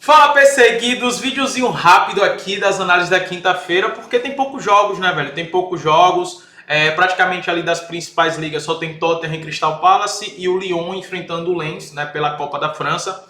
Fala, perseguidos, videozinho rápido aqui das análises da quinta-feira, porque tem poucos jogos, né, velho? Tem poucos jogos, praticamente ali das principais ligas só tem Tottenham e Crystal Palace e o Lyon enfrentando o Lens, né, pela Copa da França.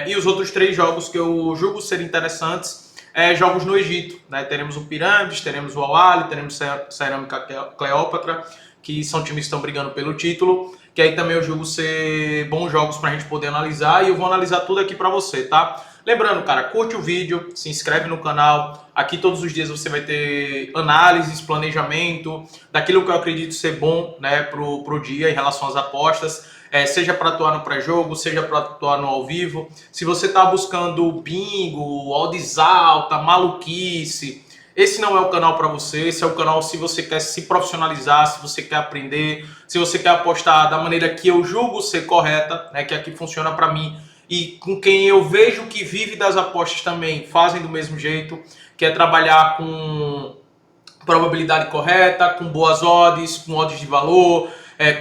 E os outros três jogos que eu julgo ser interessantes, jogos no Egito, né? Teremos o Pirâmides, teremos o Al-Ahly, teremos Cerâmica Cleópatra, que são times que estão brigando pelo título, que aí também eu julgo ser bons jogos pra gente poder analisar, e eu vou analisar tudo aqui pra você, tá? Lembrando, cara, curte o vídeo, se inscreve no canal, aqui todos os dias você vai ter análises, planejamento, daquilo que eu acredito ser bom, né, pro dia em relação às apostas, seja para atuar no pré-jogo, seja para atuar no ao vivo. Se você tá buscando bingo, odds alta, maluquice, esse não é o canal para você. Esse é o canal se você quer se profissionalizar, se você quer aprender, se você quer apostar da maneira que eu julgo ser correta, né, que aqui funciona para mim e com quem eu vejo que vive das apostas também fazem do mesmo jeito, que é trabalhar com probabilidade correta, com boas odds, com odds de valor,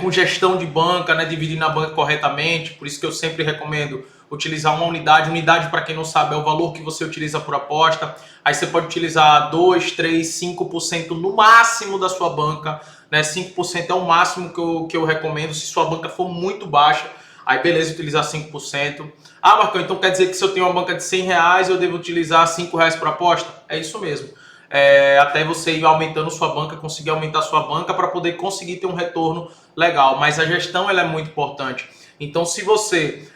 com gestão de banca, né, dividindo a banca corretamente. Por isso que eu sempre recomendo utilizar uma unidade. Unidade, para quem não sabe, é o valor que você utiliza por aposta. Aí você pode utilizar 2, 3, 5% no máximo da sua banca, né? 5% é o máximo que eu recomendo. Se sua banca for muito baixa, aí beleza, utilizar 5%. Ah, Marcão, então quer dizer que se eu tenho uma banca de R$100, eu devo utilizar R$5 por aposta? É isso mesmo. Até você ir aumentando sua banca, conseguir aumentar sua banca para poder conseguir ter um retorno legal. Mas a gestão ela é muito importante. Então, se você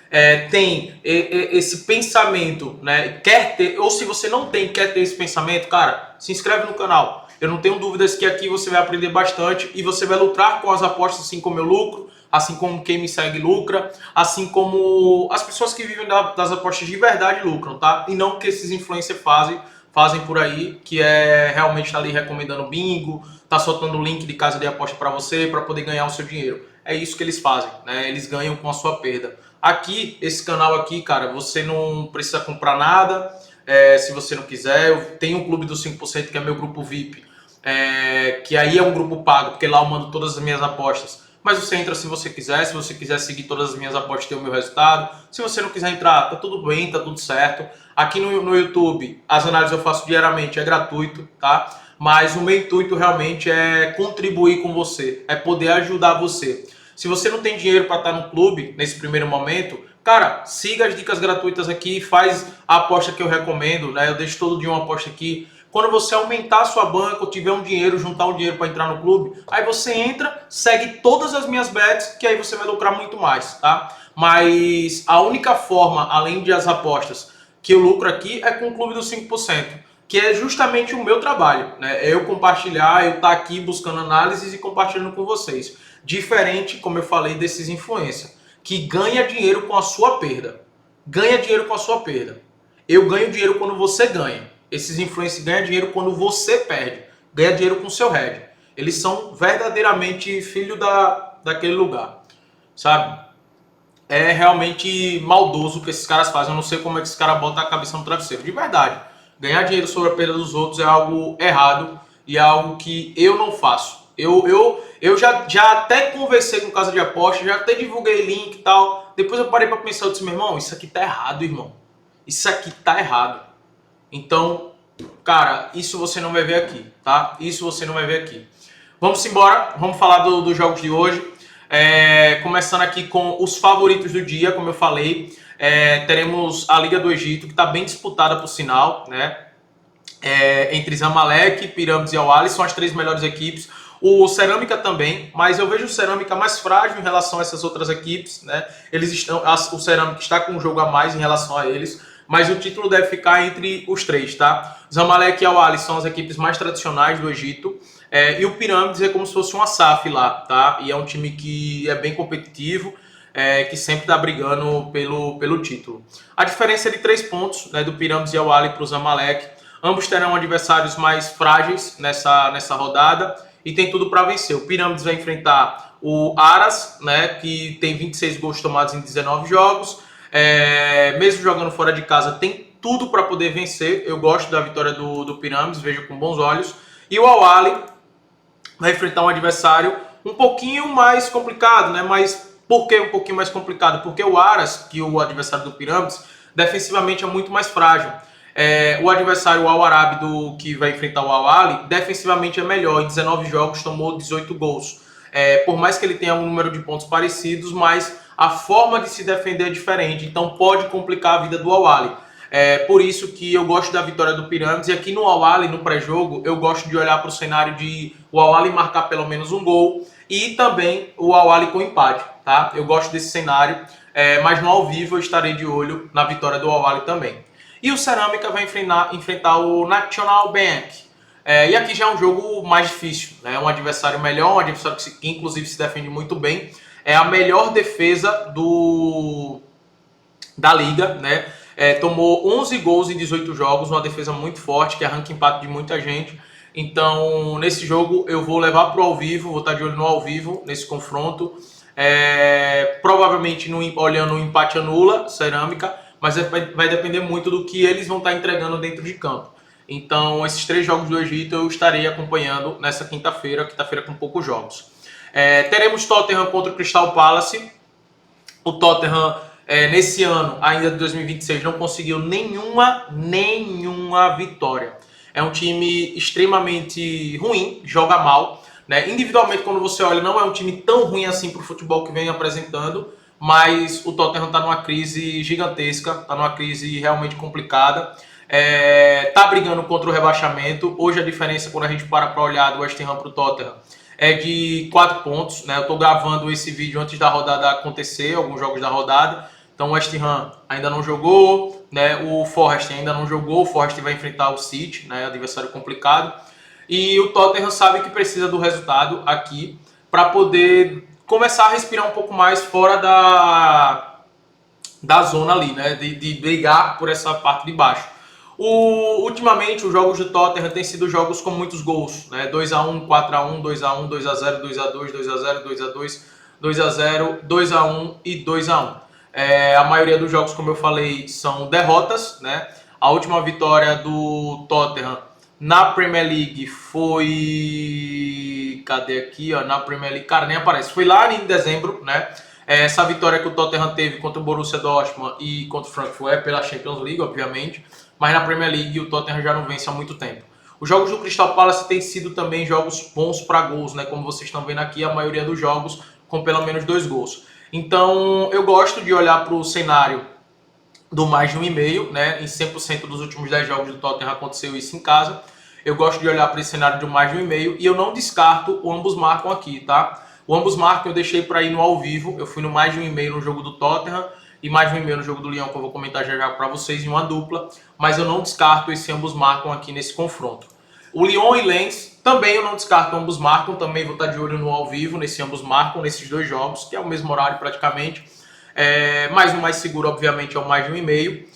tem esse pensamento, né, quer ter, ou se você não tem, quer ter esse pensamento, cara, se inscreve no canal. Eu não tenho dúvidas que aqui você vai aprender bastante e você vai lucrar com as apostas, assim como eu lucro, assim como quem me segue lucra, assim como as pessoas que vivem das apostas de verdade lucram, tá? E não o que esses influencers fazem por aí, que é realmente estar ali recomendando bingo, tá soltando o link de casa de aposta para você, para poder ganhar o seu dinheiro. É isso que eles fazem, né? Eles ganham com a sua perda. Aqui, esse canal aqui, cara, você não precisa comprar nada, se você não quiser. Eu tenho um clube dos 5%, que é meu grupo VIP, que aí é um grupo pago, porque lá eu mando todas as minhas apostas. Mas você entra se você quiser seguir todas as minhas apostas e ter o meu resultado. Se você não quiser entrar, tá tudo bem, tá tudo certo. Aqui no YouTube, as análises eu faço diariamente, é gratuito, tá? Mas o meu intuito realmente é contribuir com você, é poder ajudar você. Se você não tem dinheiro para estar no clube nesse primeiro momento, cara, siga as dicas gratuitas aqui, faz a aposta que eu recomendo, né? Eu deixo todo dia uma aposta aqui. Quando você aumentar a sua banca ou tiver um dinheiro, juntar um dinheiro para entrar no clube, aí você entra, segue todas as minhas bets, que aí você vai lucrar muito mais, tá? Mas a única forma, além de as apostas, que eu lucro aqui é com o clube dos 5%, que é justamente o meu trabalho, né? É eu compartilhar, eu estar aqui buscando análises e compartilhando com vocês. Diferente, como eu falei, desses influencers, que ganha dinheiro com a sua perda. Ganha dinheiro com a sua perda. Eu ganho dinheiro quando você ganha. Esses influencers ganham dinheiro quando você perde. Ganha dinheiro com o seu head. Eles são verdadeiramente filho daquele lugar, sabe? É realmente maldoso o que esses caras fazem. Eu não sei como é que esses caras botam a cabeça no travesseiro. De verdade. Ganhar dinheiro sobre a perda dos outros é algo errado e é algo que eu não faço. Eu já até conversei com casa de aposta, já até divulguei link e tal. Depois eu parei para pensar, eu disse, meu irmão, isso aqui tá errado, irmão. Isso aqui tá errado. Então, cara, isso você não vai ver aqui, tá? Isso você não vai ver aqui. Vamos embora, vamos falar dos jogos de hoje. Começando aqui com os favoritos do dia, como eu falei. Teremos a Liga do Egito, que está bem disputada por sinal, né? Entre Zamalek, Pirâmides e Al-Ahly, são as três melhores equipes. O Cerâmica também, mas eu vejo o Cerâmica mais frágil em relação a essas outras equipes, né? O Cerâmica está com um jogo a mais em relação a eles, mas o título deve ficar entre os três, tá? Zamalek e Al-Ahly são as equipes mais tradicionais do Egito, e o Pirâmides é como se fosse uma SAF lá, tá? E é um time que é bem competitivo, que sempre está brigando pelo título. A diferença é de 3 pontos, né, do Pirâmides e Al-Ahly para o Zamalek. Ambos terão adversários mais frágeis nessa rodada e tem tudo para vencer. O Pirâmides vai enfrentar o Aras, né, que tem 26 gols tomados em 19 jogos. Mesmo jogando fora de casa, tem tudo para poder vencer. Eu gosto da vitória do Pirâmides, vejo com bons olhos. E o Al-Ahly vai enfrentar um adversário um pouquinho mais complicado, né? Mas por que um pouquinho mais complicado? Porque o Aras, que é o adversário do Pirâmides, defensivamente é muito mais frágil. O adversário, o Al Arabi, que vai enfrentar o Al Ahly, defensivamente é melhor. Em 19 jogos tomou 18 gols. Por mais que ele tenha um número de pontos parecidos, mas a forma de se defender é diferente. Então pode complicar a vida do Al Ahly. Por isso que eu gosto da vitória do Pirâmides. E aqui no Al Ahly, no pré-jogo, eu gosto de olhar para o cenário de o Al Ahly marcar pelo menos um gol e também o Al Ahly com empate. Tá? Eu gosto desse cenário, mas no ao vivo eu estarei de olho na vitória do Al Ahly também. E o Cerâmica vai enfrentar o National Bank. E aqui já é um jogo mais difícil, né? Um adversário melhor, um adversário que inclusive se defende muito bem. É a melhor defesa da liga, né? Tomou 11 gols em 18 jogos, uma defesa muito forte, que arranca empate de muita gente. Então, nesse jogo, eu vou levar para o ao vivo, vou estar de olho no ao vivo, nesse confronto. Provavelmente, olhando o empate anula, Cerâmica, mas vai depender muito do que eles vão estar entregando dentro de campo. Então, esses 3 jogos do Egito eu estarei acompanhando nessa quinta-feira com poucos jogos. Teremos Tottenham contra o Crystal Palace. O Tottenham, nesse ano, ainda de 2026, não conseguiu nenhuma vitória. É um time extremamente ruim, joga mal, né? Individualmente, quando você olha, não é um time tão ruim assim para o futebol que vem apresentando, mas o Tottenham está numa crise gigantesca, está numa crise realmente complicada. Tá brigando contra o rebaixamento. Hoje a diferença, quando a gente para olhar do West Ham para o Tottenham, é de 4 pontos, né? Eu estou gravando esse vídeo antes da rodada acontecer, alguns jogos da rodada. Então o West Ham ainda não jogou, né? O Forest ainda não jogou. O Forest vai enfrentar o City, né? Adversário complicado. E o Tottenham sabe que precisa do resultado aqui para poder começar a respirar um pouco mais fora da zona ali, né? De brigar por essa parte de baixo. Ultimamente, os jogos do Tottenham têm sido jogos com muitos gols, né? 2x1, 4x1, 2x1, 2x0, 2x2, 2x0, 2x2, 2x0, 2x1 e 2x1. A maioria dos jogos, como eu falei, são derrotas, né? A última vitória do Tottenham na Premier League foi... Cadê aqui? Ó? Na Premier League, cara, nem aparece. Foi lá em dezembro, né? Essa vitória que o Tottenham teve contra o Borussia Dortmund e contra o Frankfurt pela Champions League, obviamente. Mas na Premier League o Tottenham já não vence há muito tempo. Os jogos do Crystal Palace têm sido também jogos bons para gols, né? Como vocês estão vendo aqui, a maioria dos jogos com pelo menos 2 gols. Então eu gosto de olhar para o cenário do mais de 1,5, né? Em 100% dos últimos 10 jogos do Tottenham aconteceu isso em casa. Eu gosto de olhar para esse cenário de mais de 1,5 e eu não descarto o ambos marcam aqui, tá? O ambos marcam eu deixei para ir no ao vivo. Eu fui no mais de 1,5 no jogo do Tottenham e mais de 1,5 no jogo do Lyon, que eu vou comentar já para vocês em uma dupla. Mas eu não descarto esse ambos marcam aqui nesse confronto. O Lyon e Lens também eu não descarto ambos marcam. Também vou estar de olho no ao vivo, nesse ambos marcam, nesses 2 jogos, que é o mesmo horário praticamente. Mas o mais seguro, obviamente, é o mais de 1,5.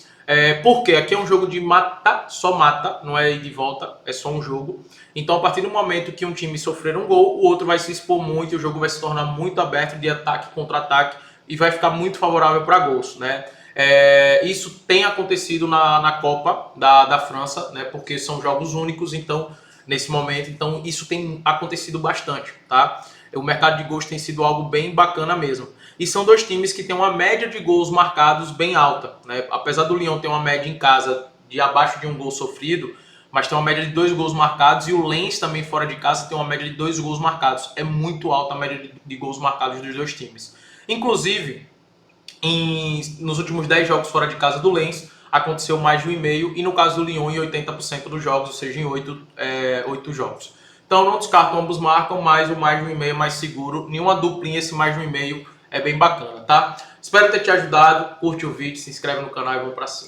Porque aqui é um jogo de mata, só mata, não é de volta, é só um jogo. Então, a partir do momento que um time sofrer um gol, o outro vai se expor muito e o jogo vai se tornar muito aberto de ataque contra ataque e vai ficar muito favorável para gols, né? Isso tem acontecido na Copa da França, né? Porque são jogos únicos, então, nesse momento, então isso tem acontecido bastante, tá? O mercado de gols tem sido algo bem bacana mesmo. E são 2 times que têm uma média de gols marcados bem alta, né? Apesar do Lyon ter uma média em casa de abaixo de 1 gol sofrido, mas tem uma média de 2 gols marcados, e o Lens também fora de casa tem uma média de 2 gols marcados. É muito alta a média de gols marcados dos 2 times. Inclusive, nos últimos 10 jogos fora de casa do Lens, aconteceu mais de 1,5, e no caso do Lyon em 80% dos jogos, ou seja, em 8 jogos. Então não descarto, ambos marcam, mas o mais de 1,5 é mais seguro. Nenhuma duplinha, esse mais de 1,5 é bem bacana, tá? Espero ter te ajudado. Curte o vídeo, se inscreve no canal e vamos pra cima.